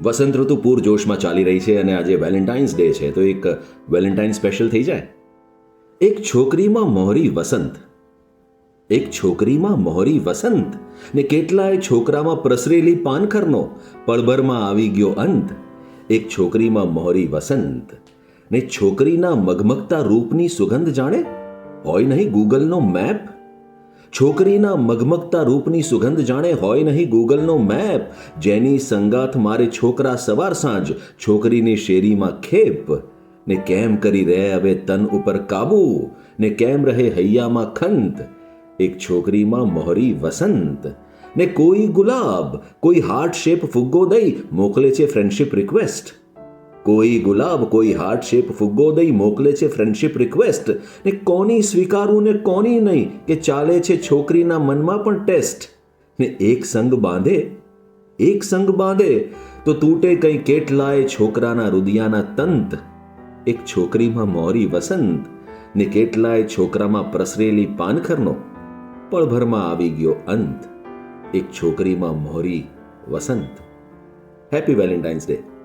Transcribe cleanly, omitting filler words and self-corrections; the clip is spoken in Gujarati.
વસંત ઋતુ પૂરજોશમાં ચાલી રહી છે અને આજે વેલેન્ટાઇન્સ ડે છે, તો એક વેલેન્ટાઇન સ્પેશિયલ થઈ જાય. એક છોકરીમાં મોહરી વસંત, એક છોકરીમાં મોહરી વસંત ને કેટલાય છોકરામાં પ્રસરેલી પાનખરનો પળભરમાં આવી ગયો અંત. એક છોકરીમાં મોહરી વસંત ને છોકરીના મગમગતા રૂપની સુગંધ જાણે હોય નહીં ગૂગલનો મેપ. છોકરીના મગમગતા રૂપની સુગંધ જાણે હોય નહીં ગૂગલનો મેપ. જેની સંગાથ મારે છોકરા સવાર સાંજ, છોકરીની શેરીમાં ખેપ. ને કેમ કરી રહે હવે તન ઉપર કાબુ, ને કેમ રહે હૈયામાં ખંત. એક છોકરીમાં મોહરી વસંત ને કોઈ ગુલાબ, કોઈ હાર્ટ શેપ ફુગ્ગો દઈ મોકલે છે ફ્રેન્ડશિપ રિક્વેસ્ટ. કોઈ ગુલાબ, કોઈ હાર્ટ શેપ ફુગ્ગો દઈ મોકલે છે ફ્રેન્ડશિપ રિક્વેસ્ટ. ને કોની સ્વીકારું ને કોની નહીં, કે ચાલે છે છોકરીના મનમાં પણ ટેસ્ટ. ને એક સંગ બાંધે તો તૂટે કંઈ કેટલાય છોકરાના રુદિયાના તંત. એક છોકરીમાં મોહરી વસંત ને કેટલાય છોકરામાં પ્રસરેલી પાનખરનો પળભરમાં આવી ગયો અંત. એક છોકરીમાં મોહરી વસંત. Happy Valentine's day.